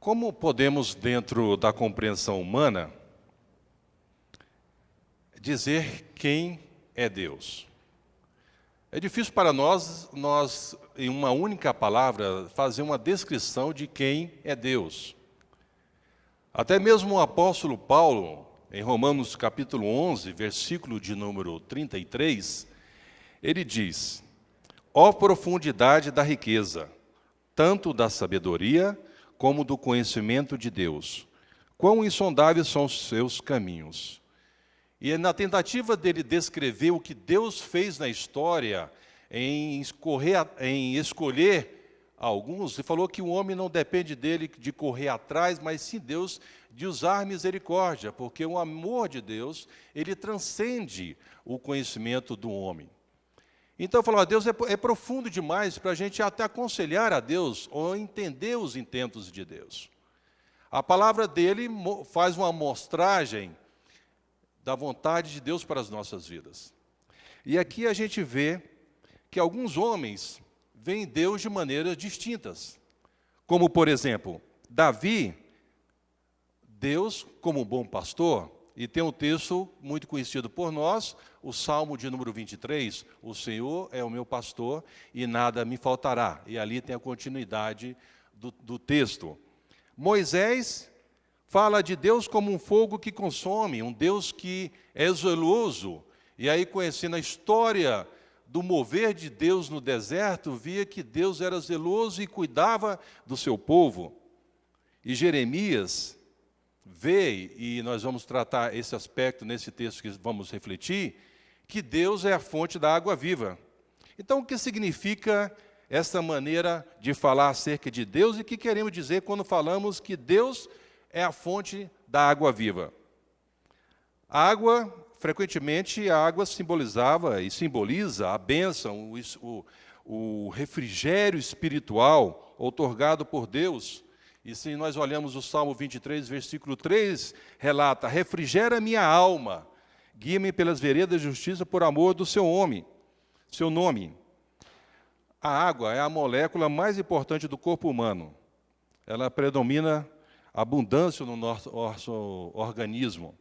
Como podemos, dentro da compreensão humana, dizer quem é Deus? É difícil para nós, em uma única palavra, fazer uma descrição de quem é Deus. Até mesmo o apóstolo Paulo, em Romanos capítulo 11, versículo de número 33, ele diz: ó profundidade da riqueza, tanto da sabedoria como do conhecimento de Deus. Quão insondáveis são os seus caminhos. E na tentativa dele descrever o que Deus fez na história, em escolher alguns, ele falou que o homem não depende dele de correr atrás, mas sim Deus de usar misericórdia, porque o amor de Deus, ele transcende o conhecimento do homem. Então, eu falo, Deus é profundo demais para a gente até aconselhar a Deus ou entender os intentos de Deus. A palavra dele faz uma amostragem da vontade de Deus para as nossas vidas. E aqui a gente vê que alguns homens veem Deus de maneiras distintas. Como, por exemplo, Davi, Deus como um bom pastor, e tem um texto muito conhecido por nós, o Salmo de número 23, o Senhor é o meu pastor e nada me faltará. E ali tem a continuidade do texto. Moisés fala de Deus como um fogo que consome, um Deus que é zeloso. E aí, conhecendo a história do mover de Deus no deserto, via que Deus era zeloso e cuidava do seu povo. E Jeremias vê, e nós vamos tratar esse aspecto nesse texto que vamos refletir, que Deus é a fonte da água viva. Então, o que significa essa maneira de falar acerca de Deus e o que queremos dizer quando falamos que Deus é a fonte da água viva? A água, frequentemente, a água simbolizava e simboliza a bênção, o refrigério espiritual outorgado por Deus. E se nós olhamos o Salmo 23, versículo 3, relata: refrigera minha alma, guia-me pelas veredas de justiça por amor do seu nome. A água é a molécula mais importante do corpo humano. Ela predomina abundância no nosso organismo.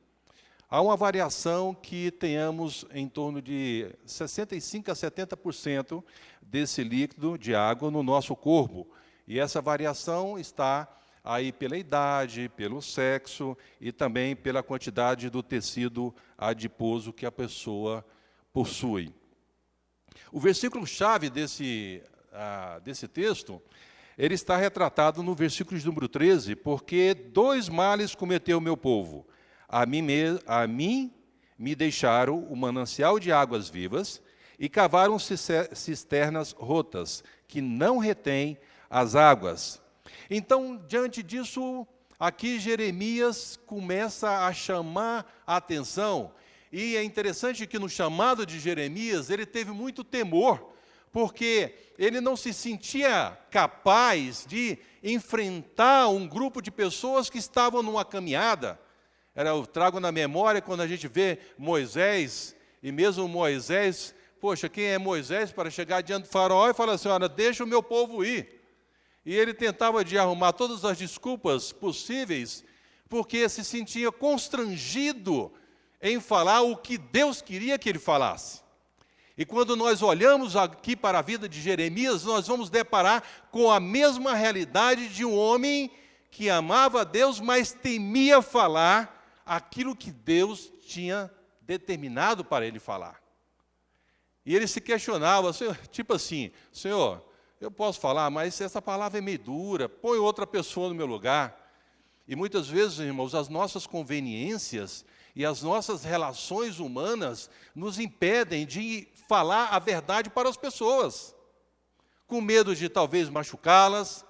Há uma variação que tenhamos em torno de 65% a 70% desse líquido de água no nosso corpo. E essa variação está aí pela idade, pelo sexo e também pela quantidade do tecido adiposo que a pessoa possui. O versículo-chave desse texto, ele está retratado no versículo de número 13, porque 2 males cometeu o meu povo. A mim me deixaram o manancial de águas vivas e cavaram cisternas rotas, que não retêm as águas. Então, diante disso, aqui Jeremias começa a chamar a atenção. E é interessante que no chamado de Jeremias, ele teve muito temor, porque ele não se sentia capaz de enfrentar um grupo de pessoas que estavam numa caminhada. Eu trago na memória quando a gente vê Moisés, e mesmo Moisés, poxa, quem é Moisés para chegar diante do faraó e falar assim, olha, deixa o meu povo ir. E ele tentava de arrumar todas as desculpas possíveis, porque se sentia constrangido em falar o que Deus queria que ele falasse. E quando nós olhamos aqui para a vida de Jeremias, nós vamos deparar com a mesma realidade de um homem que amava a Deus, mas temia falar aquilo que Deus tinha determinado para ele falar. E ele se questionava, tipo assim, Senhor, eu posso falar, mas essa palavra é meio dura, põe outra pessoa no meu lugar. E muitas vezes, irmãos, as nossas conveniências e as nossas relações humanas nos impedem de falar a verdade para as pessoas, com medo de talvez machucá-las.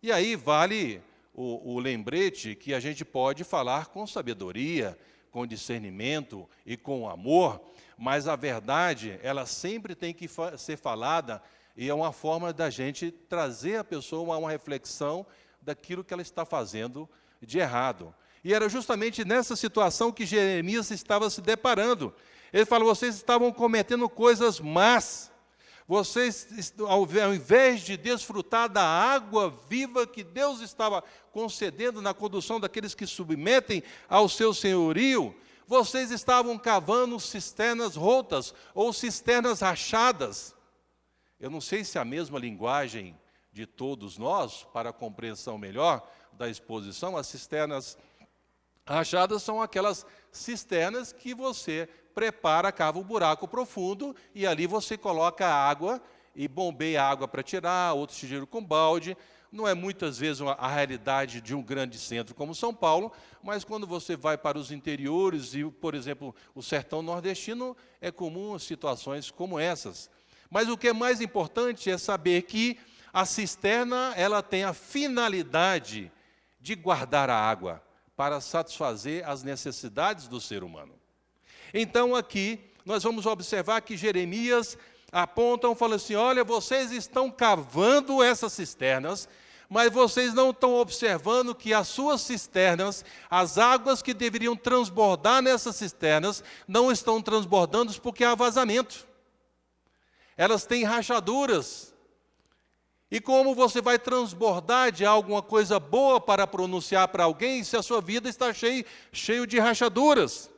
E aí vale o lembrete que a gente pode falar com sabedoria, com discernimento e com amor, mas a verdade, ela sempre tem que ser falada, e é uma forma da gente trazer a pessoa a uma reflexão daquilo que ela está fazendo de errado. E era justamente nessa situação que Jeremias estava se deparando. Ele fala, vocês estavam cometendo coisas más, Vocês, ao invés de desfrutar da água viva que Deus estava concedendo na condução daqueles que submetem ao seu senhorio, vocês estavam cavando cisternas rotas ou cisternas rachadas. Eu não sei se é a mesma linguagem de todos nós, para a compreensão melhor da exposição. As cisternas rachadas são aquelas cisternas que você prepara, cava um buraco profundo e ali você coloca água e bombeia a água para tirar, outros tiram com balde. Não é muitas vezes a realidade de um grande centro como São Paulo, mas quando você vai para os interiores e, por exemplo, o sertão nordestino, é comum situações como essas. Mas o que é mais importante é saber que a cisterna ela tem a finalidade de guardar a água para satisfazer as necessidades do ser humano. Então, aqui, nós vamos observar que Jeremias aponta, fala assim, olha, vocês estão cavando essas cisternas, mas vocês não estão observando que as suas cisternas, as águas que deveriam transbordar nessas cisternas, não estão transbordando porque há vazamento. Elas têm rachaduras. E como você vai transbordar de alguma coisa boa para pronunciar para alguém, se a sua vida está cheio de rachaduras?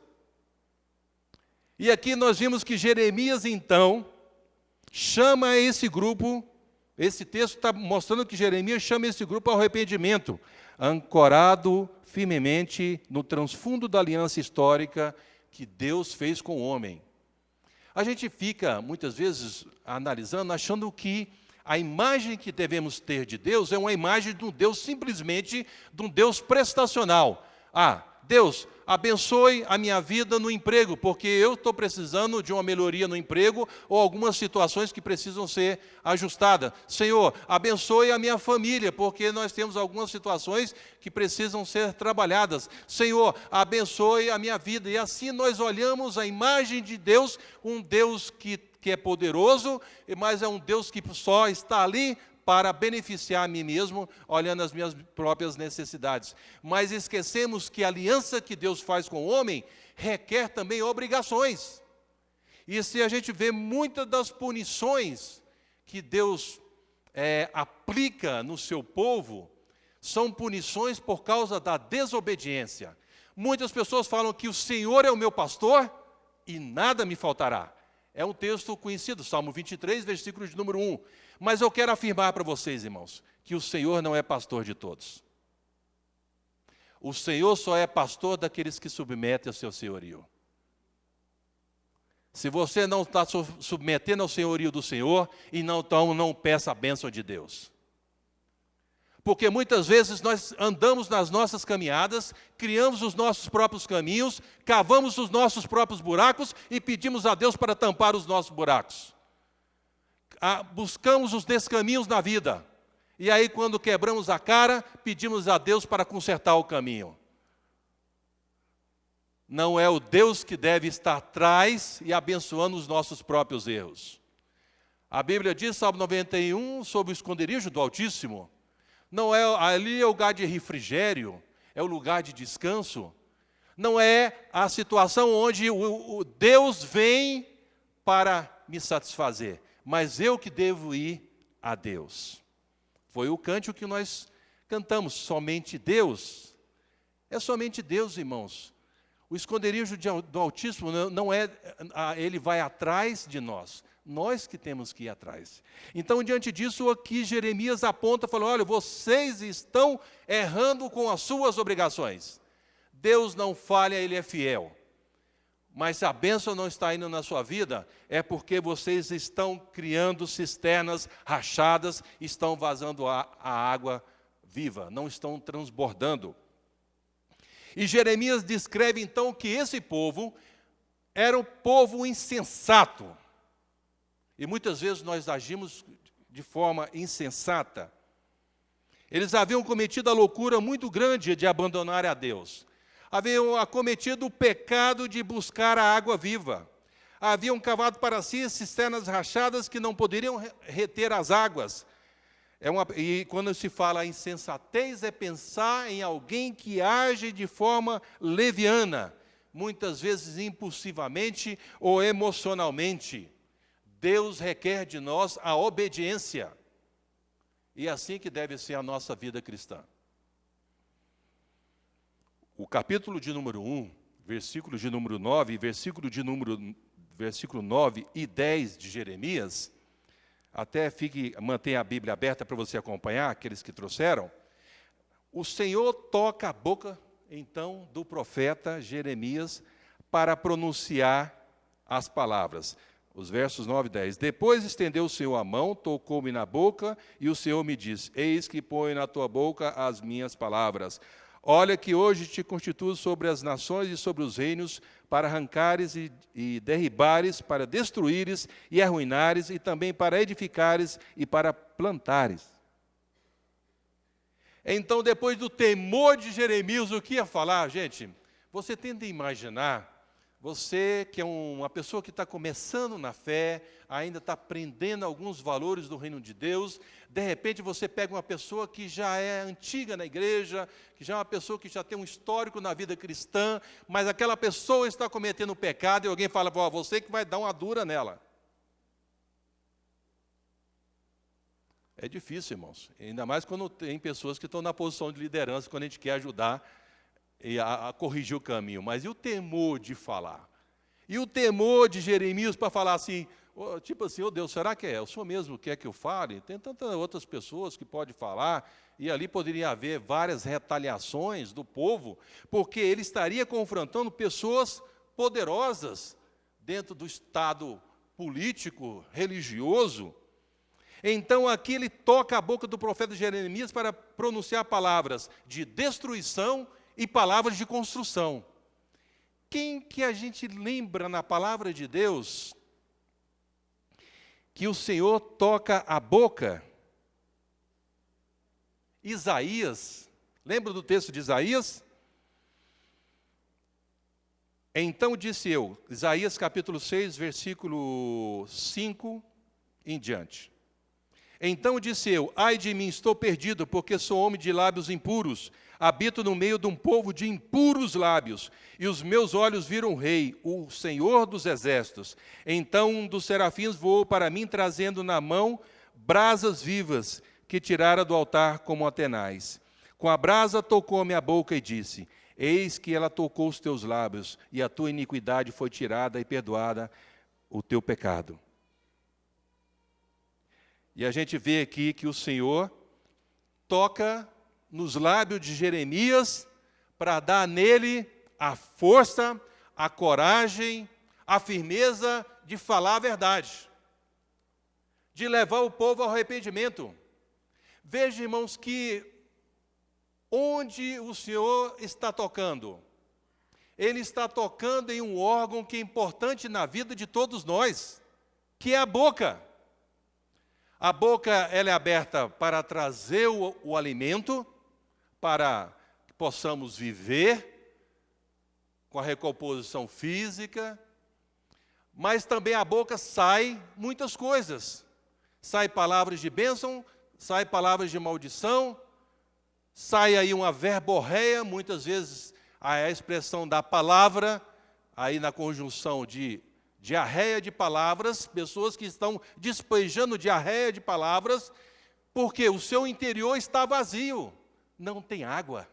E aqui nós vimos que Jeremias, então, chama esse grupo, esse texto está mostrando que Jeremias chama esse grupo ao arrependimento, ancorado firmemente no transfundo da aliança histórica que Deus fez com o homem. A gente fica, muitas vezes, analisando, achando que a imagem que devemos ter de Deus é uma imagem de um Deus simplesmente, de um Deus prestacional. Ah, Deus, abençoe a minha vida no emprego, porque eu estou precisando de uma melhoria no emprego ou algumas situações que precisam ser ajustadas. Senhor, abençoe a minha família, porque nós temos algumas situações que precisam ser trabalhadas. Senhor, abençoe a minha vida. E assim nós olhamos a imagem de Deus, um Deus que é poderoso, mas é um Deus que só está ali para beneficiar a mim mesmo, olhando as minhas próprias necessidades. Mas esquecemos que a aliança que Deus faz com o homem requer também obrigações. E se a gente vê muitas das punições que Deus aplica no seu povo, são punições por causa da desobediência. Muitas pessoas falam que o Senhor é o meu pastor e nada me faltará. É um texto conhecido, Salmo 23, versículo de número 1. Mas eu quero afirmar para vocês, irmãos, que o Senhor não é pastor de todos. O Senhor só é pastor daqueles que submetem ao seu senhorio. Se você não está submetendo ao senhorio do Senhor, então não peça a bênção de Deus. Porque muitas vezes nós andamos nas nossas caminhadas, criamos os nossos próprios caminhos, cavamos os nossos próprios buracos e pedimos a Deus para tampar os nossos buracos. Buscamos os descaminhos na vida. E aí, quando quebramos a cara, pedimos a Deus para consertar o caminho. Não é o Deus que deve estar atrás e abençoando os nossos próprios erros. A Bíblia diz, Salmo 91, sobre o esconderijo do Altíssimo. Não é ali é o lugar de refrigério, é o lugar de descanso. Não é a situação onde o Deus vem para me satisfazer, mas eu que devo ir a Deus. Foi o cântico que nós cantamos, somente Deus. É somente Deus, irmãos. O esconderijo do Altíssimo não é, ele vai atrás de nós. Nós que temos que ir atrás. Então, diante disso, aqui Jeremias aponta, falando, olha, vocês estão errando com as suas obrigações. Deus não falha, Ele é fiel. Mas se a bênção não está indo na sua vida, é porque vocês estão criando cisternas rachadas, estão vazando a água viva, não estão transbordando. E Jeremias descreve então que esse povo era um povo insensato. E muitas vezes nós agimos de forma insensata. Eles haviam cometido a loucura muito grande de abandonar a Deus. Haviam cometido o pecado de buscar a água viva. Haviam cavado para si cisternas rachadas que não poderiam reter as águas. E quando se fala insensatez, é pensar em alguém que age de forma leviana, muitas vezes impulsivamente ou emocionalmente. Deus requer de nós a obediência. E é assim que deve ser a nossa vida cristã. O capítulo de número 1, versículo de número 9, versículo 9 e 10 de Jeremias, até mantenha a Bíblia aberta para você acompanhar, aqueles que trouxeram. O Senhor toca a boca, então, do profeta Jeremias para pronunciar as palavras. Os versos 9 e 10. Depois estendeu o Senhor a mão, tocou-me na boca, e o Senhor me disse: eis que ponho na tua boca as minhas palavras. Olha que hoje te constituo sobre as nações e sobre os reinos, para arrancares e derribares, para destruíres e arruinares, e também para edificares e para plantares. Então, depois do temor de Jeremias, o que ia falar, gente? Você tenta imaginar, você que é uma pessoa que está começando na fé, ainda está aprendendo alguns valores do reino de Deus, de repente você pega uma pessoa que já é antiga na igreja, que já é uma pessoa que já tem um histórico na vida cristã, mas aquela pessoa está cometendo pecado e alguém fala: você que vai dar uma dura nela. É difícil, irmãos, ainda mais quando tem pessoas que estão na posição de liderança, quando a gente quer ajudar a corrigir o caminho. Mas e o temor de falar? E o temor de Jeremias para falar assim, tipo assim: Deus, será que o Senhor mesmo quer que eu fale? Tem tantas outras pessoas que podem falar, e ali poderia haver várias retaliações do povo, porque ele estaria confrontando pessoas poderosas dentro do estado político, religioso. Então aqui ele toca a boca do profeta Jeremias para pronunciar palavras de destruição e palavras de construção. Quem que a gente lembra na palavra de Deus que o Senhor toca a boca? Isaías, lembra do texto de Isaías? Então disse eu, Isaías capítulo 6, versículo 5 em diante. Então disse eu: ai de mim, estou perdido, porque sou homem de lábios impuros, habito no meio de um povo de impuros lábios, e os meus olhos viram o Rei, o Senhor dos exércitos. Então um dos serafins voou para mim, trazendo na mão brasas vivas, que tirara do altar como atenais. Com a brasa tocou-me a boca e disse: eis que ela tocou os teus lábios, e a tua iniquidade foi tirada e perdoada o teu pecado. E a gente vê aqui que o Senhor toca nos lábios de Jeremias para dar nele a força, a coragem, a firmeza de falar a verdade, de levar o povo ao arrependimento. Veja, irmãos, que onde o Senhor está tocando? Ele está tocando em um órgão que é importante na vida de todos nós, que é a boca. A boca, ela é aberta para trazer o alimento, para que possamos viver com a recomposição física, mas também a boca sai muitas coisas. Sai palavras de bênção, sai palavras de maldição, sai aí uma verborreia, muitas vezes a expressão da palavra, aí na conjunção de diarreia de palavras, pessoas que estão despejando diarreia de palavras, porque o seu interior está vazio, não tem água.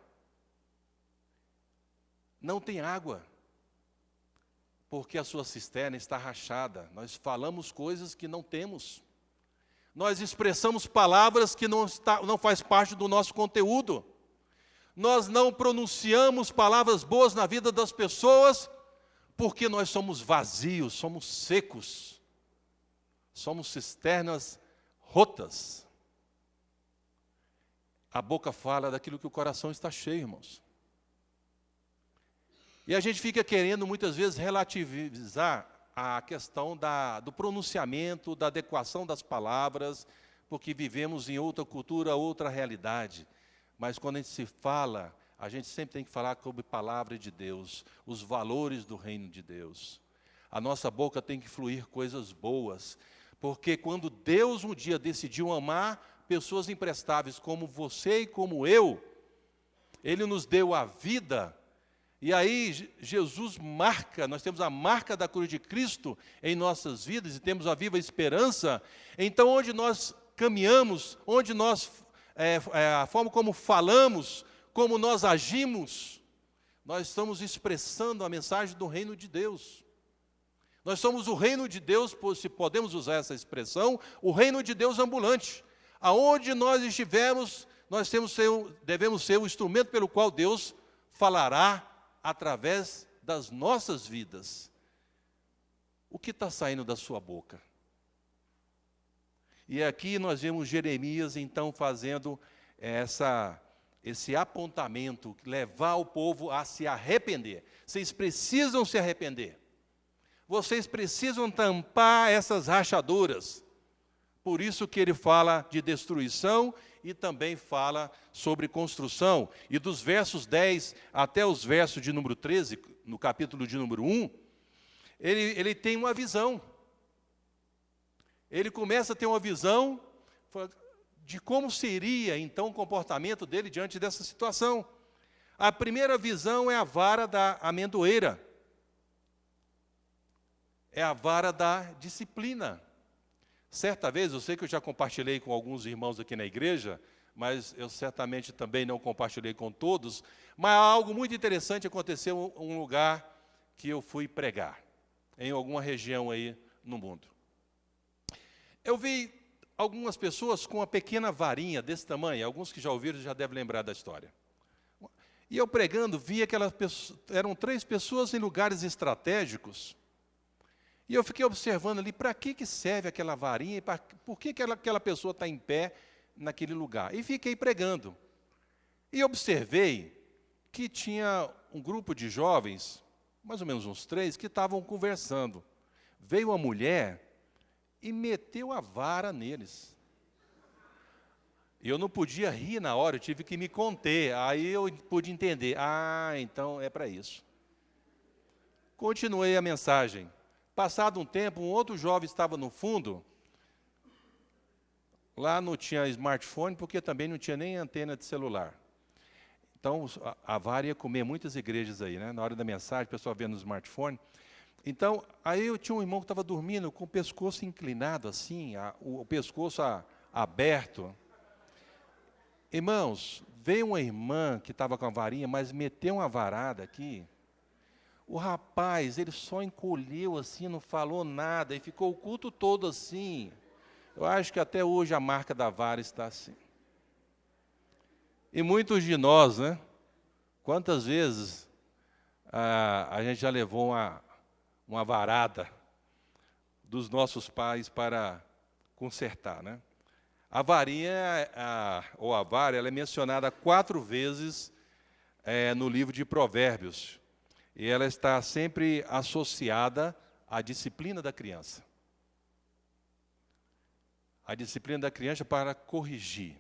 Não tem água, porque a sua cisterna está rachada. Nós falamos coisas que não temos. Nós expressamos palavras que não faz parte do nosso conteúdo. Nós não pronunciamos palavras boas na vida das pessoas, porque nós somos vazios, somos secos, somos cisternas rotas. A boca fala daquilo que o coração está cheio, irmãos. E a gente fica querendo, muitas vezes, relativizar a questão do pronunciamento, da adequação das palavras, porque vivemos em outra cultura, outra realidade. Mas quando a gente se fala, a gente sempre tem que falar sobre a palavra de Deus, os valores do reino de Deus. A nossa boca tem que fluir coisas boas, porque quando Deus um dia decidiu amar pessoas imprestáveis como você e como eu, Ele nos deu a vida, E aí Jesus marca, nós temos a marca da cruz de Cristo em nossas vidas e temos a viva esperança. Então, onde nós caminhamos, onde nós, a forma como falamos, como nós agimos, nós estamos expressando a mensagem do reino de Deus. Nós somos o reino de Deus, se podemos usar essa expressão, o reino de Deus ambulante. Aonde nós estivermos, nós devemos ser o instrumento pelo qual Deus falará através das nossas vidas. O que está saindo da sua boca? E aqui nós vemos Jeremias, então, fazendo esse apontamento, levar o povo a se arrepender. Vocês precisam se arrepender. Vocês precisam tampar essas rachaduras. Por isso que ele fala de destruição e também fala sobre construção. E dos versos 10 até os versos de número 13, no capítulo de número 1, ele tem uma visão. Ele começa a ter uma visão de como seria, então, o comportamento dele diante dessa situação. A primeira visão é a vara da amendoeira. É a vara da disciplina. Certa vez, eu sei que eu já compartilhei com alguns irmãos aqui na igreja, mas eu certamente também não compartilhei com todos, mas algo muito interessante aconteceu em um lugar que eu fui pregar, em alguma região aí no mundo. Eu vi algumas pessoas com uma pequena varinha desse tamanho, alguns que já ouviram já devem lembrar da história. E eu pregando, vi aquelas pessoas, eram 3 pessoas em lugares estratégicos, e eu fiquei observando ali, para que serve aquela varinha, e por que aquela pessoa está em pé naquele lugar. E fiquei pregando. E observei que tinha um grupo de jovens, mais ou menos uns 3, que estavam conversando. Veio uma mulher e meteu a vara neles. E eu não podia rir na hora, eu tive que me conter. Aí eu pude entender, então é para isso. Continuei a mensagem. Passado um tempo, um outro jovem estava no fundo. Lá não tinha smartphone, porque também não tinha nem antena de celular. Então, a vara ia comer muitas igrejas aí, né? Na hora da mensagem, o pessoal vendo no smartphone. Então, aí eu tinha um irmão que estava dormindo com o pescoço inclinado assim, o pescoço aberto. Irmãos, veio uma irmã que estava com a varinha, mas meteu uma varada aqui. O rapaz, ele só encolheu assim, não falou nada, e ficou o culto todo assim. Eu acho que até hoje a marca da vara está assim. E muitos de nós, né? Quantas vezes a gente já levou uma varada dos nossos pais para consertar, né? A varinha, ou a vara, ela é mencionada 4 vezes no livro de Provérbios. E ela está sempre associada à disciplina da criança. A disciplina da criança para corrigir.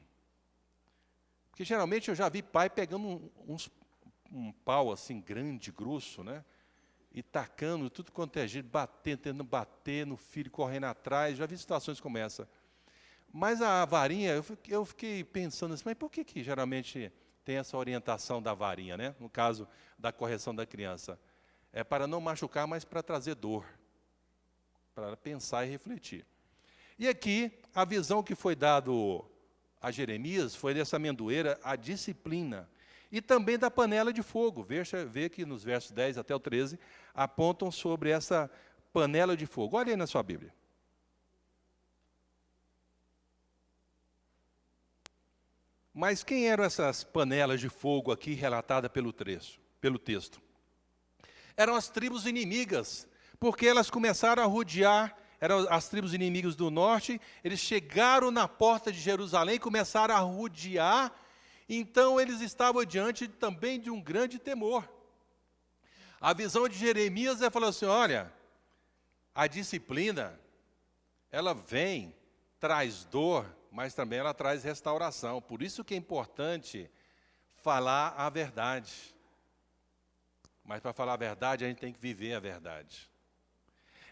Porque geralmente eu já vi pai pegando um pau assim grande, grosso, né? E tacando tudo quanto é jeito, tentando bater no filho, correndo atrás. Já vi situações como essa. Mas a varinha, eu fiquei pensando assim, mas por que geralmente tem essa orientação da varinha, né? No caso da correção da criança. É para não machucar, mas para trazer dor. Para pensar e refletir. E aqui, a visão que foi dada a Jeremias foi dessa amendoeira, a disciplina. E também da panela de fogo. Vê que nos versos 10 até o 13, apontam sobre essa panela de fogo. Olha aí na sua Bíblia. Mas quem eram essas panelas de fogo aqui relatadas pelo texto? Eram as tribos inimigas, porque elas começaram a rodear, eram as tribos inimigas do norte, eles chegaram na porta de Jerusalém e começaram a rodear, então eles estavam diante também de um grande temor. A visão de Jeremias é falar assim, olha, a disciplina, ela vem, traz dor, mas também ela traz restauração. Por isso que é importante falar a verdade. Mas para falar a verdade, a gente tem que viver a verdade.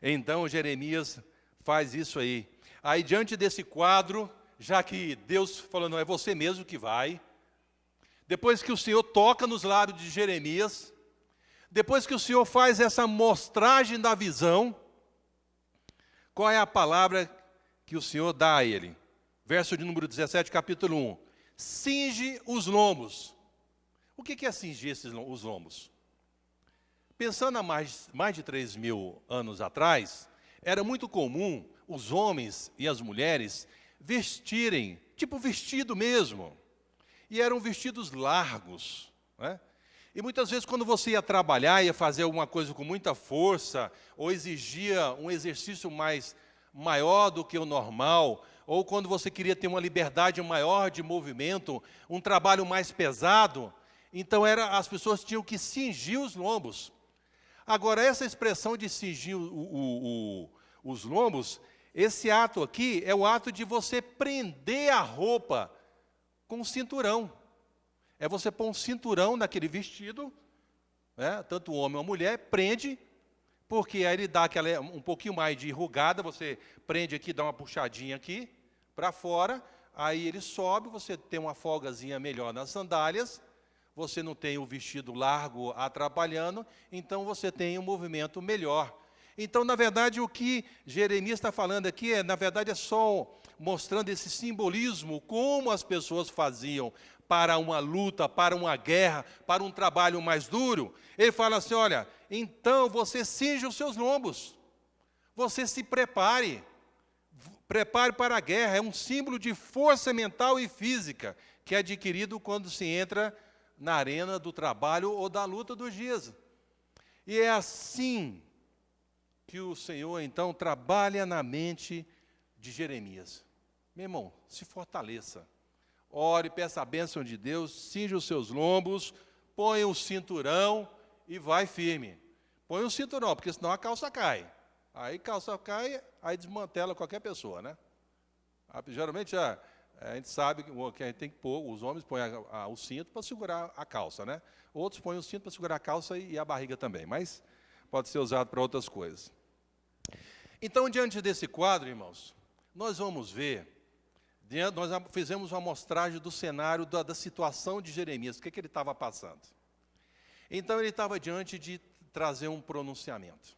Então, Jeremias faz isso aí. Aí, diante desse quadro, já que Deus falou, não, é você mesmo que vai. Depois que o Senhor toca nos lábios de Jeremias, Depois que o Senhor faz essa mostragem da visão, qual é a palavra que o Senhor dá a ele? Verso de número 17, capítulo 1. Cinge os lombos. O que é cingir os lombos? Pensando há mais de 3.000 anos atrás, era muito comum os homens e as mulheres vestirem, tipo vestido mesmo. E eram vestidos largos, né? E muitas vezes quando você ia trabalhar, ia fazer alguma coisa com muita força, ou exigia um exercício maior do que o normal, ou quando você queria ter uma liberdade maior de movimento, um trabalho mais pesado, então as pessoas tinham que cingir os lombos. Agora, essa expressão de cingir os lombos, esse ato aqui é o ato de você prender a roupa com um cinturão. É você pôr um cinturão naquele vestido, né? Tanto o homem ou a mulher, prende, porque aí ele dá um pouquinho mais de enrugada, você prende aqui, dá uma puxadinha aqui, para fora, aí ele sobe, você tem uma folgazinha melhor nas sandálias, você não tem o vestido largo atrapalhando, então você tem um movimento melhor. Então, na verdade, o que Jeremias está falando aqui, na verdade, é só mostrando esse simbolismo, como as pessoas faziam para uma luta, para uma guerra, para um trabalho mais duro. Ele fala assim, olha, então você cinge os seus lombos, você se prepare para a guerra, é um símbolo de força mental e física, que é adquirido quando se entra na arena do trabalho ou da luta dos dias. E é assim que o Senhor, então, trabalha na mente de Jeremias. Meu irmão, se fortaleça. Ore, peça a bênção de Deus, cinja os seus lombos, põe o cinturão e vai firme. Põe o cinturão, porque senão a calça cai. Aí calça cai, aí desmantela qualquer pessoa, né? Geralmente a gente sabe que a gente tem que pôr, os homens põem o cinto para segurar a calça, né? Outros põem o cinto para segurar a calça e a barriga também, mas pode ser usado para outras coisas. Então, diante desse quadro, irmãos, nós vamos ver, nós fizemos uma amostragem do cenário da situação de Jeremias, o que ele estava passando. Então, ele estava diante de trazer um pronunciamento.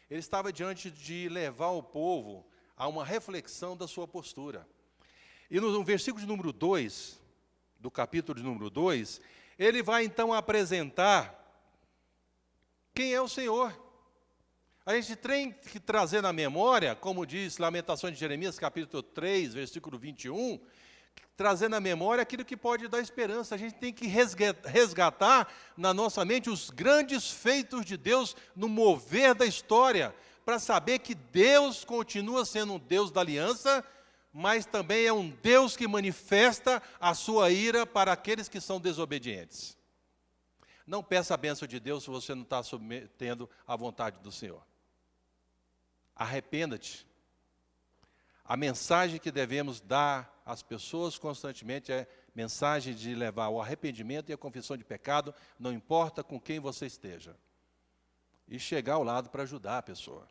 Ele estava diante de levar o povo a uma reflexão da sua postura. E no versículo de número 2, do capítulo de número 2, ele vai então apresentar quem é o Senhor. A gente tem que trazer na memória, como diz Lamentações de Jeremias, capítulo 3, versículo 21, trazer na memória aquilo que pode dar esperança. A gente tem que resgatar na nossa mente os grandes feitos de Deus no mover da história, para saber que Deus continua sendo um Deus da aliança, mas também é um Deus que manifesta a sua ira para aqueles que são desobedientes. Não peça a bênção de Deus se você não está submetendo à vontade do Senhor. Arrependa-te. A mensagem que devemos dar às pessoas constantemente é mensagem de levar ao arrependimento e à confissão de pecado, não importa com quem você esteja. E chegar ao lado para ajudar a pessoa.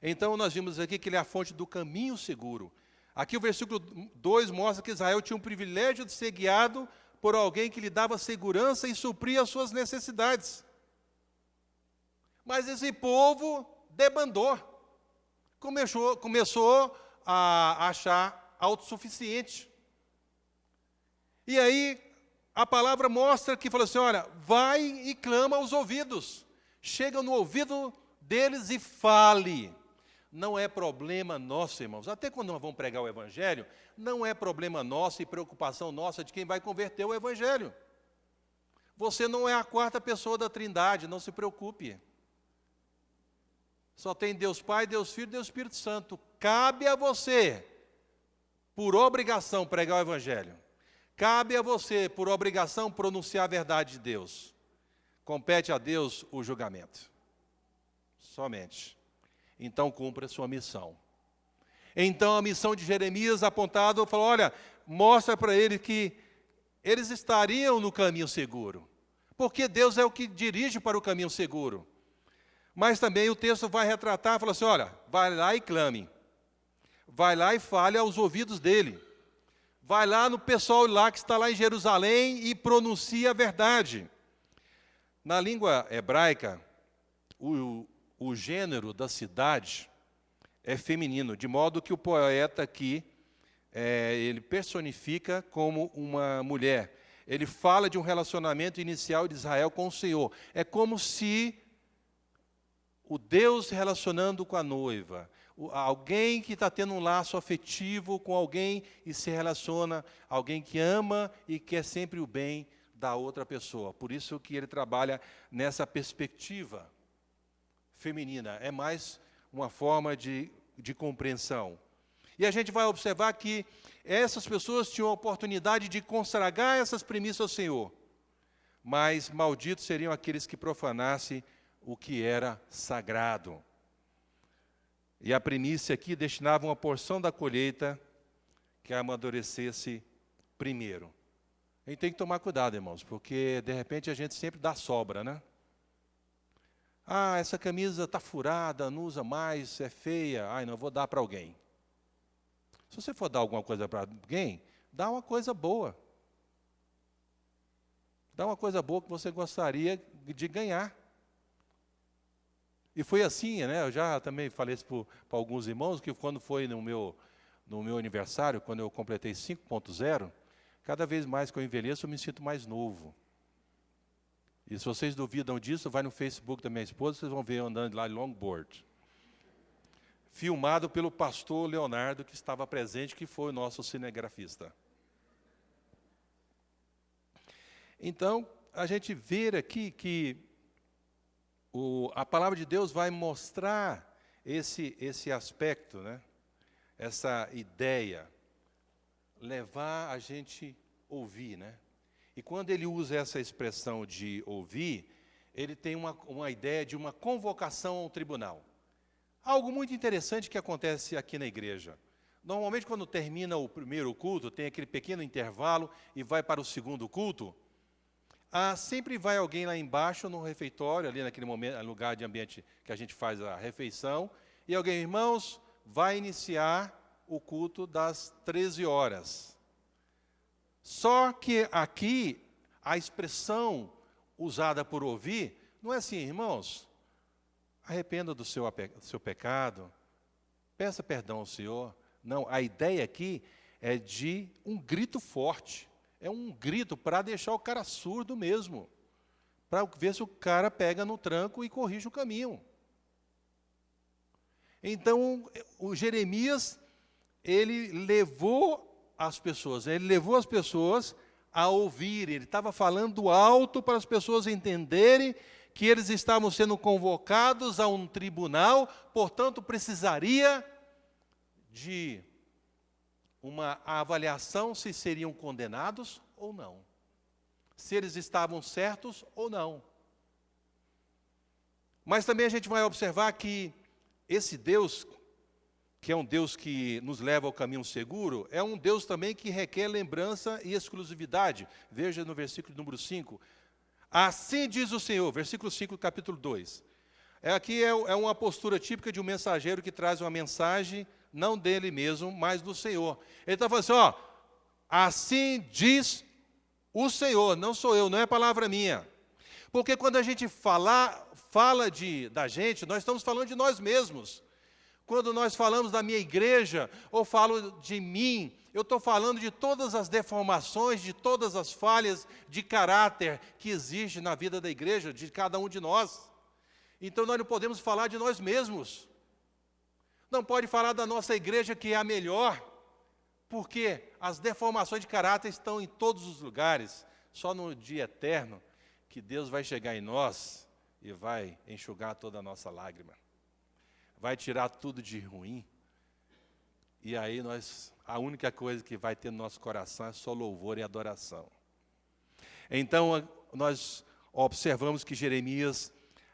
Então, nós vimos aqui que ele é a fonte do caminho seguro. Aqui o versículo 2 mostra que Israel tinha o privilégio de ser guiado por alguém que lhe dava segurança e supria as suas necessidades. Mas esse povo debandou. Começou a achar autossuficiente. E aí, a palavra mostra que falou assim, olha, vai e clama aos ouvidos. Chega no ouvido deles e fale. Não é problema nosso, irmãos. Até quando nós vamos pregar o Evangelho, não é problema nosso e preocupação nossa de quem vai converter o Evangelho. Você não é a quarta pessoa da Trindade, não se preocupe. Só tem Deus Pai, Deus Filho e Deus Espírito Santo. Cabe a você, por obrigação, pregar o Evangelho. Cabe a você, por obrigação, pronunciar a verdade de Deus. Compete a Deus o julgamento. Somente. Então, cumpra a sua missão. Então, a missão de Jeremias apontado, falou, olha, mostra para ele que eles estariam no caminho seguro. Porque Deus é o que dirige para o caminho seguro. Mas também o texto vai retratar, fala assim, olha, vai lá e clame. Vai lá e fale aos ouvidos dele. Vai lá no pessoal lá que está lá em Jerusalém e pronuncia a verdade. Na língua hebraica, o gênero da cidade é feminino, de modo que o poeta aqui, ele personifica como uma mulher. Ele fala de um relacionamento inicial de Israel com o Senhor. É como se o Deus se relacionando com a noiva, alguém que está tendo um laço afetivo com alguém e se relaciona, alguém que ama e quer sempre o bem da outra pessoa. Por isso que ele trabalha nessa perspectiva feminina. É mais uma forma de compreensão. E a gente vai observar que essas pessoas tinham a oportunidade de consagrar essas primícias ao Senhor. Mas malditos seriam aqueles que profanassem o que era sagrado. E a primícia aqui destinava uma porção da colheita que amadurecesse primeiro. A gente tem que tomar cuidado, irmãos, porque de repente a gente sempre dá sobra, né? Ah, essa camisa está furada, não usa mais, é feia. Ai, não, vou dar para alguém. Se você for dar alguma coisa para alguém, dá uma coisa boa. Dá uma coisa boa que você gostaria de ganhar. E foi assim, né? Eu já também falei isso para alguns irmãos, que quando foi no meu aniversário, quando eu completei 5.0, cada vez mais que eu envelheço, eu me sinto mais novo. E se vocês duvidam disso, vai no Facebook da minha esposa, vocês vão ver eu andando lá de longboard. Filmado pelo pastor Leonardo, que estava presente, que foi o nosso cinegrafista. Então, a gente vê aqui que a palavra de Deus vai mostrar esse aspecto, né? Essa ideia, levar a gente a ouvir, né? E quando ele usa essa expressão de ouvir, ele tem uma ideia de uma convocação ao tribunal. Algo muito interessante que acontece aqui na igreja. Normalmente, quando termina o primeiro culto, tem aquele pequeno intervalo e vai para o segundo culto, sempre vai alguém lá embaixo no refeitório, ali naquele momento, lugar de ambiente que a gente faz a refeição, e alguém, irmãos, vai iniciar o culto das 13 horas. Só que aqui, a expressão usada por ouvir, não é assim, irmãos, arrependa do seu pecado, peça perdão ao Senhor. Não, a ideia aqui é de um grito forte. É um grito para deixar o cara surdo mesmo, para ver se o cara pega no tranco e corrige o caminho. Então, o Jeremias, ele levou as pessoas a ouvir. Ele estava falando alto para as pessoas entenderem que eles estavam sendo convocados a um tribunal, portanto, precisaria de uma avaliação se seriam condenados ou não, se eles estavam certos ou não. Mas também a gente vai observar que esse Deus, que é um Deus que nos leva ao caminho seguro, é um Deus também que requer lembrança e exclusividade. Veja no versículo número 5. Assim diz o Senhor, versículo 5, capítulo 2. Aqui é uma postura típica de um mensageiro que traz uma mensagem, não dele mesmo, mas do Senhor. Ele está falando assim, assim diz o Senhor, não sou eu, não é palavra minha. Porque quando a gente fala da gente, nós estamos falando de nós mesmos. Quando nós falamos da minha igreja, ou falo de mim, eu estou falando de todas as deformações, de todas as falhas de caráter que existe na vida da igreja, de cada um de nós. Então nós não podemos falar de nós mesmos. Não pode falar da nossa igreja que é a melhor, porque as deformações de caráter estão em todos os lugares. Só no dia eterno que Deus vai chegar em nós e vai enxugar toda a nossa lágrima. Vai tirar tudo de ruim. E aí a única coisa que vai ter no nosso coração é só louvor e adoração. Então nós observamos que Jeremias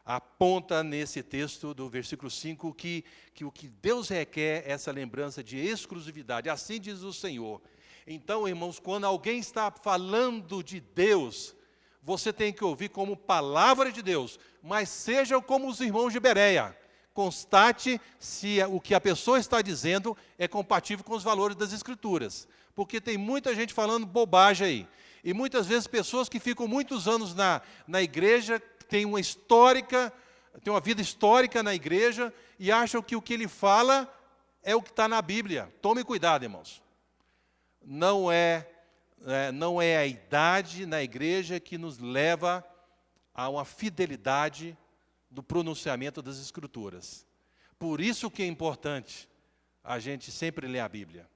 aponta nesse texto do versículo 5 que o que Deus requer é essa lembrança de exclusividade. Assim diz o Senhor. Então, irmãos, quando alguém está falando de Deus, você tem que ouvir como palavra de Deus, mas seja como os irmãos de Bereia. Constate se o que a pessoa está dizendo é compatível com os valores das Escrituras. Porque tem muita gente falando bobagem aí. E muitas vezes pessoas que ficam muitos anos na igreja tem uma vida histórica na igreja e acham que o que ele fala é o que está na Bíblia. Tome cuidado, irmãos. Não é a idade na igreja que nos leva a uma fidelidade do pronunciamento das Escrituras. Por isso que é importante a gente sempre ler a Bíblia.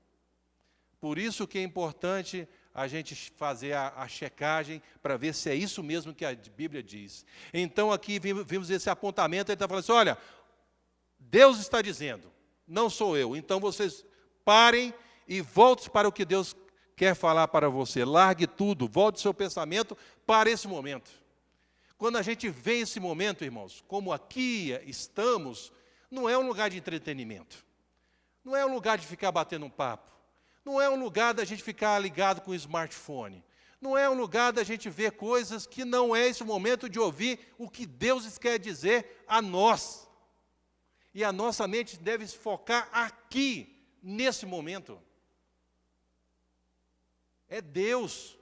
Por isso que é importante a gente fazer a checagem para ver se é isso mesmo que a Bíblia diz. Então aqui vimos esse apontamento, ele está falando assim, olha, Deus está dizendo, não sou eu. Então vocês parem e voltem para o que Deus quer falar para você. Largue tudo, volte seu pensamento para esse momento. Quando a gente vê esse momento, irmãos, como aqui estamos, não é um lugar de entretenimento. Não é um lugar de ficar batendo um papo. Não é um lugar da gente ficar ligado com o smartphone. Não é um lugar da gente ver coisas que não é esse o momento de ouvir o que Deus quer dizer a nós. E a nossa mente deve se focar aqui, nesse momento. É Deus.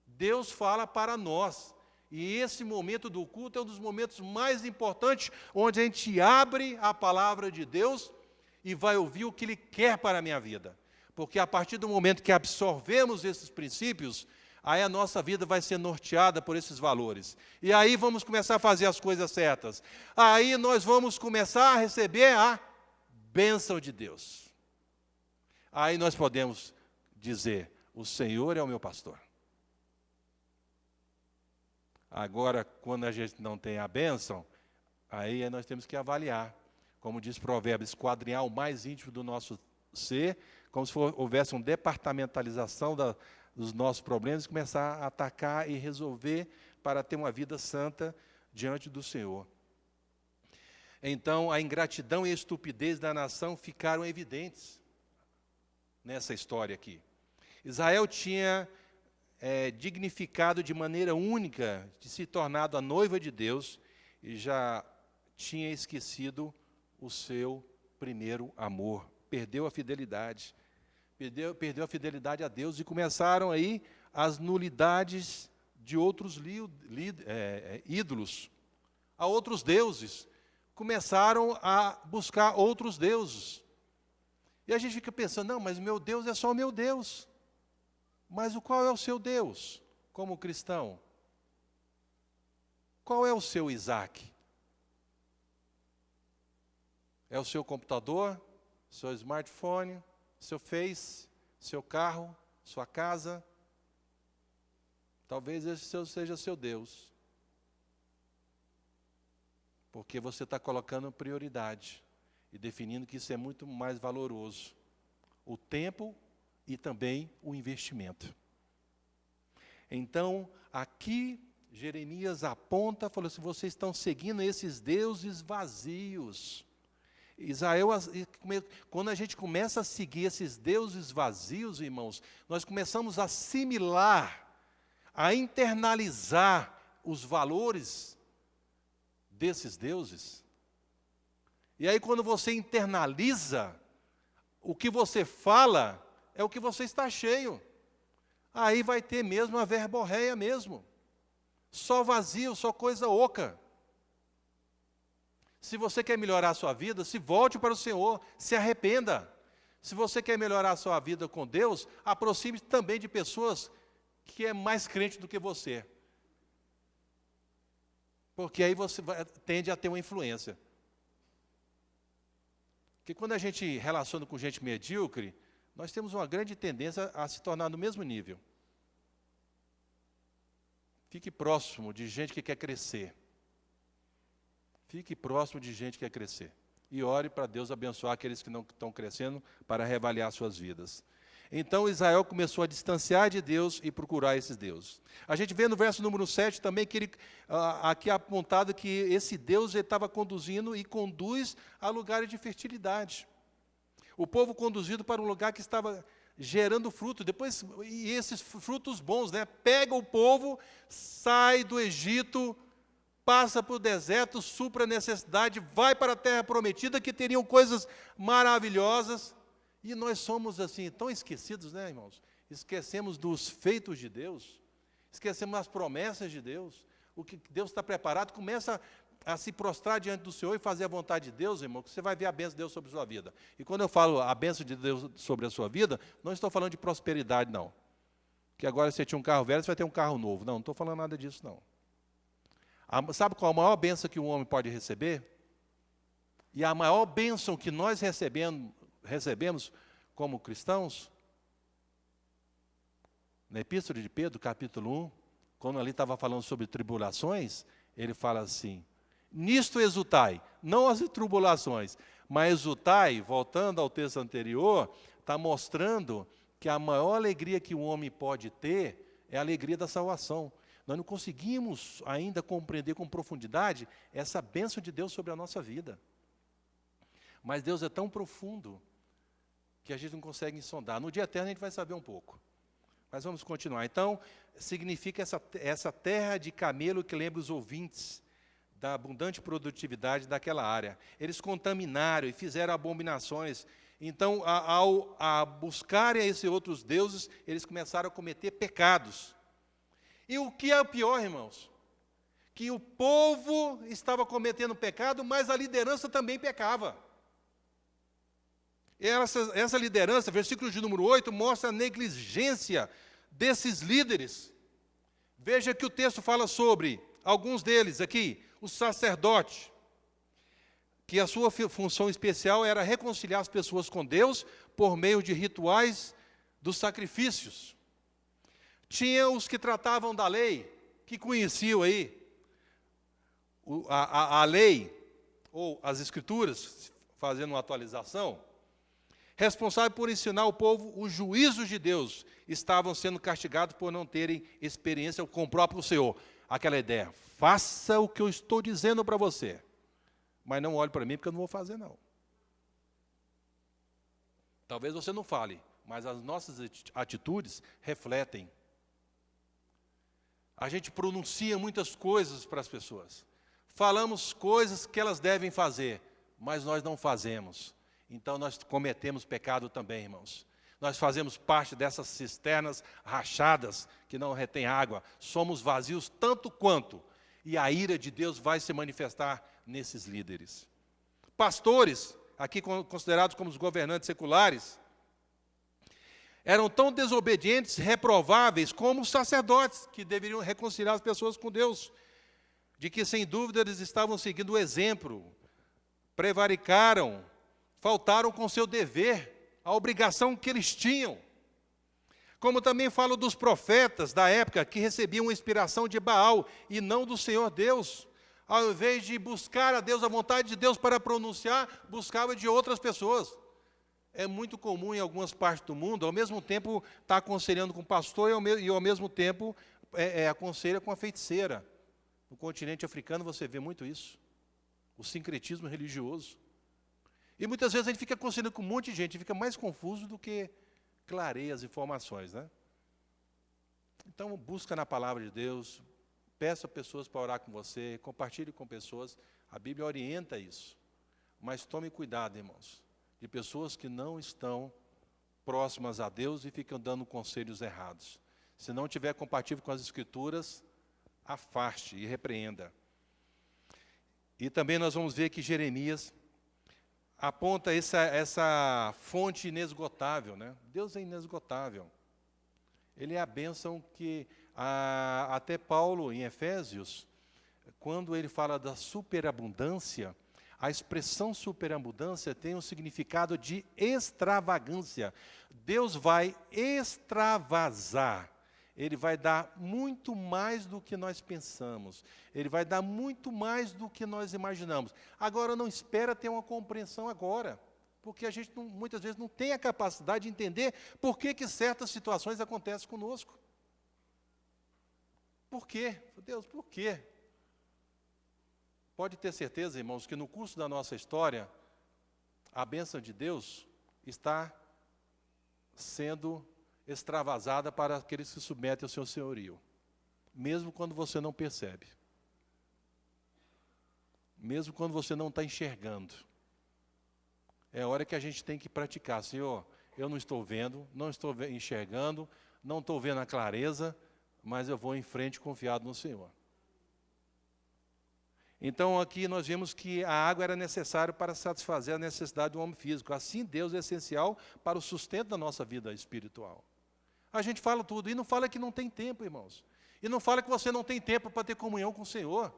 Deus fala para nós. E esse momento do culto é um dos momentos mais importantes, onde a gente abre a palavra de Deus e vai ouvir o que Ele quer para a minha vida. Porque a partir do momento que absorvemos esses princípios, aí a nossa vida vai ser norteada por esses valores. E aí vamos começar a fazer as coisas certas. Aí nós vamos começar a receber a bênção de Deus. Aí nós podemos dizer, o Senhor é o meu pastor. Agora, quando a gente não tem a bênção, aí nós temos que avaliar. Como diz Provérbios, esquadrinhar o mais íntimo do nosso ser, como se houvesse uma departamentalização dos nossos problemas, e começar a atacar e resolver para ter uma vida santa diante do Senhor. Então, a ingratidão e a estupidez da nação ficaram evidentes nessa história aqui. Israel tinha dignificado de maneira única, de se tornado a noiva de Deus, e já tinha esquecido o seu primeiro amor. Perdeu a fidelidade. Perdeu a fidelidade a Deus e começaram aí as nulidades de outros ídolos, a outros deuses. Começaram a buscar outros deuses. E a gente fica pensando, não, mas meu Deus é só o meu Deus. Mas qual é o seu Deus, como cristão? Qual é o seu Isaac? É o seu computador, seu smartphone, seu Face, seu carro, sua casa? Talvez esse seja seu Deus. Porque você está colocando prioridade e definindo que isso é muito mais valoroso. O tempo e também o investimento. Então, aqui, Jeremias aponta, falou assim, vocês estão seguindo esses deuses vazios. Israel, quando a gente começa a seguir esses deuses vazios, irmãos, nós começamos a assimilar, a internalizar os valores desses deuses. E aí, quando você internaliza, o que você fala é o que você está cheio. Aí vai ter mesmo a verborreia mesmo. Só vazio, só coisa oca. Se você quer melhorar a sua vida, se volte para o Senhor, se arrependa. Se você quer melhorar a sua vida com Deus, aproxime-se também de pessoas que é mais crente do que você. Porque aí você tende a ter uma influência. Porque quando a gente relaciona com gente medíocre, nós temos uma grande tendência a se tornar no mesmo nível. Fique próximo de gente que quer crescer. Fique próximo de gente que quer crescer. E ore para Deus abençoar aqueles que não estão crescendo para reavaliar suas vidas. Então Israel começou a distanciar de Deus e procurar esses deuses. A gente vê no verso número 7 também que aqui é apontado que esse Deus estava conduzindo e conduz a lugares de fertilidade. O povo conduzido para um lugar que estava gerando fruto, depois, e esses frutos bons, né? Pega o povo, sai do Egito, passa para o deserto, supra a necessidade, vai para a terra prometida, que teriam coisas maravilhosas, e nós somos assim, tão esquecidos, né, irmãos? Esquecemos dos feitos de Deus, esquecemos das promessas de Deus. o que Deus está preparado, começa a se prostrar diante do Senhor e fazer a vontade de Deus, irmão, que você vai ver a bênção de Deus sobre a sua vida. E quando eu falo a bênção de Deus sobre a sua vida, não estou falando de prosperidade, não. Que agora você tinha um carro velho, você vai ter um carro novo. Não, não estou falando nada disso, não. Sabe qual a maior bênção que um homem pode receber? E a maior bênção que nós recebemos como cristãos, na Epístola de Pedro, capítulo 1, quando ali estava falando sobre tribulações, ele fala assim, nisto exultai, não as tribulações, mas exultai, voltando ao texto anterior, está mostrando que a maior alegria que um homem pode ter é a alegria da salvação. Nós não conseguimos ainda compreender com profundidade essa bênção de Deus sobre a nossa vida. Mas Deus é tão profundo que a gente não consegue sondar. No dia eterno a gente vai saber um pouco. Mas vamos continuar. Então, significa essa terra de camelo que lembra os ouvintes da abundante produtividade daquela área. Eles contaminaram e fizeram abominações. Então, ao buscarem esses outros deuses, eles começaram a cometer pecados. E o que é o pior, irmãos? Que o povo estava cometendo pecado, mas a liderança também pecava. Essa liderança, versículo de número 8, mostra a negligência desses líderes. Veja que o texto fala sobre alguns deles aqui, o sacerdote, que a sua função especial era reconciliar as pessoas com Deus por meio de rituais dos sacrifícios. Tinha os que tratavam da lei, que conheciam aí a lei, ou as escrituras, fazendo uma atualização, responsável por ensinar ao povo os juízos de Deus, estavam sendo castigados por não terem experiência com o próprio Senhor. Aquela ideia, faça o que eu estou dizendo para você, mas não olhe para mim porque eu não vou fazer não. Talvez você não fale, mas as nossas atitudes refletem. A gente pronuncia muitas coisas para as pessoas. Falamos coisas que elas devem fazer, mas nós não fazemos. Então nós cometemos pecado também, irmãos. Nós fazemos parte dessas cisternas rachadas que não retêm água. Somos vazios tanto quanto. E a ira de Deus vai se manifestar nesses líderes. Pastores, aqui considerados como os governantes seculares, eram tão desobedientes, reprováveis, como os sacerdotes, que deveriam reconciliar as pessoas com Deus. De que, sem dúvida, eles estavam seguindo o exemplo, prevaricaram, faltaram com seu dever, a obrigação que eles tinham. Como também falo dos profetas da época, que recebiam inspiração de Baal e não do Senhor Deus. Ao invés de buscar a Deus, a vontade de Deus para pronunciar, buscava de outras pessoas. É muito comum em algumas partes do mundo, ao mesmo tempo está aconselhando com o pastor e ao mesmo tempo aconselha com a feiticeira. No continente africano você vê muito isso, o sincretismo religioso. E muitas vezes a gente fica aconselhando com um monte de gente, fica mais confuso do que clareia as informações, né? Então busca na palavra de Deus, peça pessoas para orar com você, compartilhe com pessoas, a Bíblia orienta isso. Mas tome cuidado, irmãos, de pessoas que não estão próximas a Deus e ficam dando conselhos errados. Se não tiver compatível com as Escrituras, afaste e repreenda. E também nós vamos ver que Jeremias aponta essa fonte inesgotável, né? Deus é inesgotável. Ele é a bênção que até Paulo, em Efésios, quando ele fala da superabundância, a expressão superabundância tem um significado de extravagância. Deus vai extravasar. Ele vai dar muito mais do que nós pensamos. Ele vai dar muito mais do que nós imaginamos. Agora, não espera ter uma compreensão agora, porque a gente muitas vezes não tem a capacidade de entender por que certas situações acontecem conosco. Por quê? Deus, por quê? Pode ter certeza, irmãos, que no curso da nossa história, a bênção de Deus está sendo extravasada para aqueles que se submetem ao seu senhorio, mesmo quando você não percebe, mesmo quando você não está enxergando. É a hora que a gente tem que praticar. Senhor, eu não estou vendo, não estou enxergando, não estou vendo a clareza, mas eu vou em frente confiado no Senhor. Então, aqui nós vimos que a água era necessária para satisfazer a necessidade do homem físico. Assim, Deus é essencial para o sustento da nossa vida espiritual. A gente fala tudo, e não fala que não tem tempo, irmãos. E não fala que você não tem tempo para ter comunhão com o Senhor.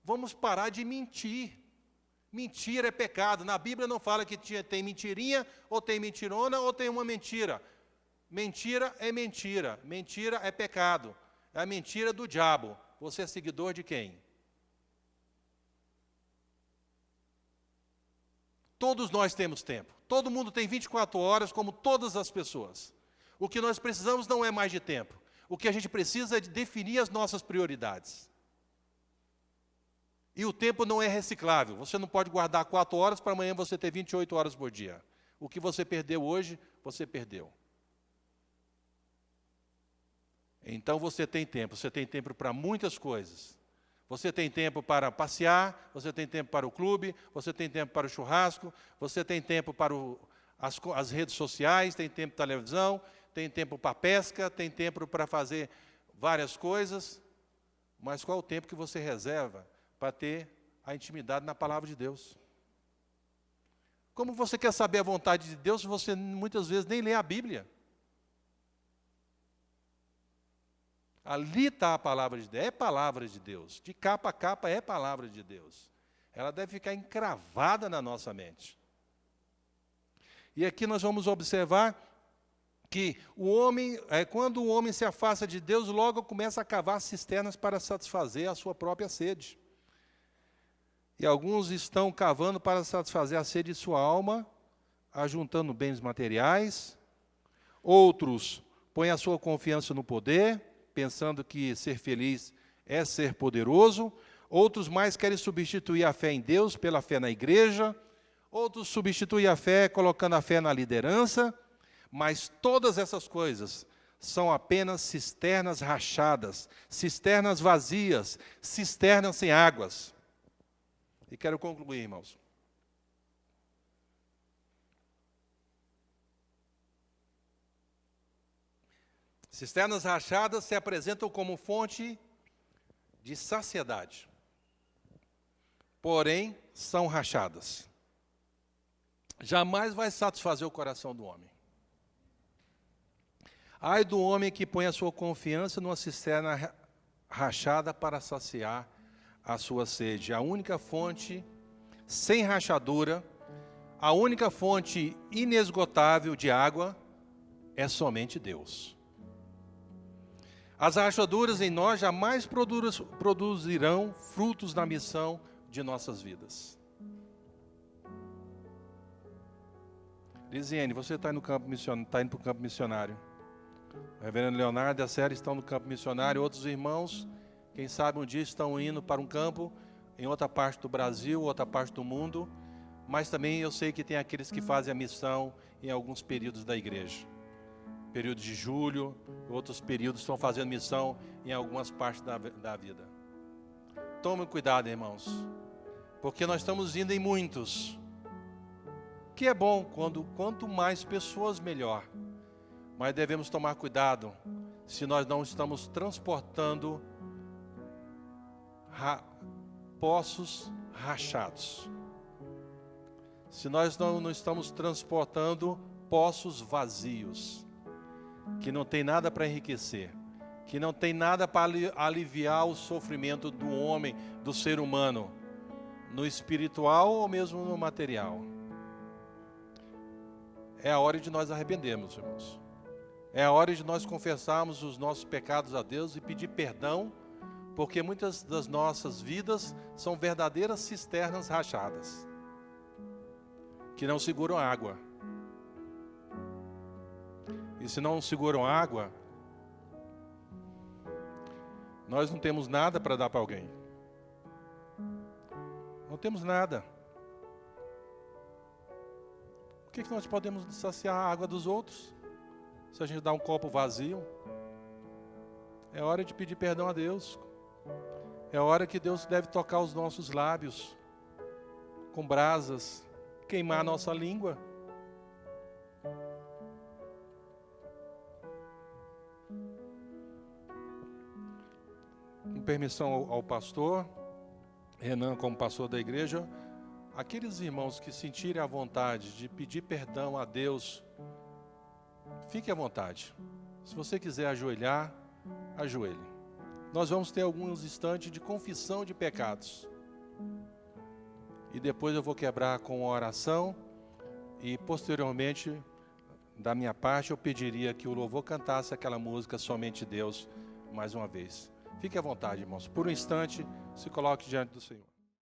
Vamos parar de mentir. Mentira é pecado. Na Bíblia não fala que tem mentirinha, ou tem mentirona, ou tem uma mentira. Mentira é mentira. Mentira é pecado. É a mentira do diabo. Você é seguidor de quem? Todos nós temos tempo. Todo mundo tem 24 horas, como todas as pessoas. O que nós precisamos não é mais de tempo. O que a gente precisa é de definir as nossas prioridades. E o tempo não é reciclável. Você não pode guardar 4 horas para amanhã você ter 28 horas por dia. O que você perdeu hoje, você perdeu. Então você tem tempo para muitas coisas. Você tem tempo para passear, você tem tempo para o clube, você tem tempo para o churrasco, você tem tempo para as redes sociais, tem tempo para televisão, tem tempo para pesca, tem tempo para fazer várias coisas. Mas qual é o tempo que você reserva para ter a intimidade na palavra de Deus? Como você quer saber a vontade de Deus se você muitas vezes nem lê a Bíblia? Ali está a palavra de Deus, é palavra de Deus. De capa a capa é palavra de Deus. Ela deve ficar encravada na nossa mente. E aqui nós vamos observar que o homem, quando o homem se afasta de Deus, logo começa a cavar cisternas para satisfazer a sua própria sede. E alguns estão cavando para satisfazer a sede de sua alma, ajuntando bens materiais. Outros põem a sua confiança no poder, pensando que ser feliz é ser poderoso. Outros mais querem substituir a fé em Deus pela fé na igreja. Outros substituem a fé colocando a fé na liderança. Mas todas essas coisas são apenas cisternas rachadas, cisternas vazias, cisternas sem águas. E quero concluir, irmãos. Cisternas rachadas se apresentam como fonte de saciedade, porém são rachadas. Jamais vai satisfazer o coração do homem. Ai do homem que põe a sua confiança numa cisterna rachada para saciar a sua sede. A única fonte sem rachadura, a única fonte inesgotável de água é somente Deus. As rachaduras em nós jamais produzirão frutos na missão de nossas vidas. Lisiane, você está indo para o campo missionário. O reverendo Leonardo e a Série estão no campo missionário. Outros irmãos, quem sabe um dia estão indo para um campo em outra parte do Brasil, outra parte do mundo. Mas também eu sei que tem aqueles que fazem a missão em alguns períodos da igreja. Período de julho, outros períodos estão fazendo missão em algumas partes da vida. Tomem cuidado, irmãos, porque nós estamos indo em muitos. Que é bom, quanto mais pessoas, melhor. Mas devemos tomar cuidado se nós não estamos transportando poços rachados. Se nós não estamos transportando poços vazios, que não tem nada para enriquecer, que não tem nada para aliviar o sofrimento do homem, do ser humano, no espiritual ou mesmo no material. É a hora de nós arrependermos, irmãos. É a hora de nós confessarmos os nossos pecados a Deus e pedir perdão, porque muitas das nossas vidas são verdadeiras cisternas rachadas, que não seguram água. E se não seguram água, nós não temos nada para dar para alguém. Não temos nada. Por que nós podemos saciar a água dos outros? Se a gente dá um copo vazio. É hora de pedir perdão a Deus. É hora que Deus deve tocar os nossos lábios com brasas, queimar a nossa língua. Com permissão ao pastor, Renan, como pastor da igreja, aqueles irmãos que sentirem a vontade de pedir perdão a Deus, fique à vontade. Se você quiser ajoelhar, ajoelhe. Nós vamos ter alguns instantes de confissão de pecados. E depois eu vou quebrar com uma oração e posteriormente, da minha parte, eu pediria que o louvor cantasse aquela música Somente Deus mais uma vez. Fique à vontade, irmãos. Por um instante, se coloque diante do Senhor.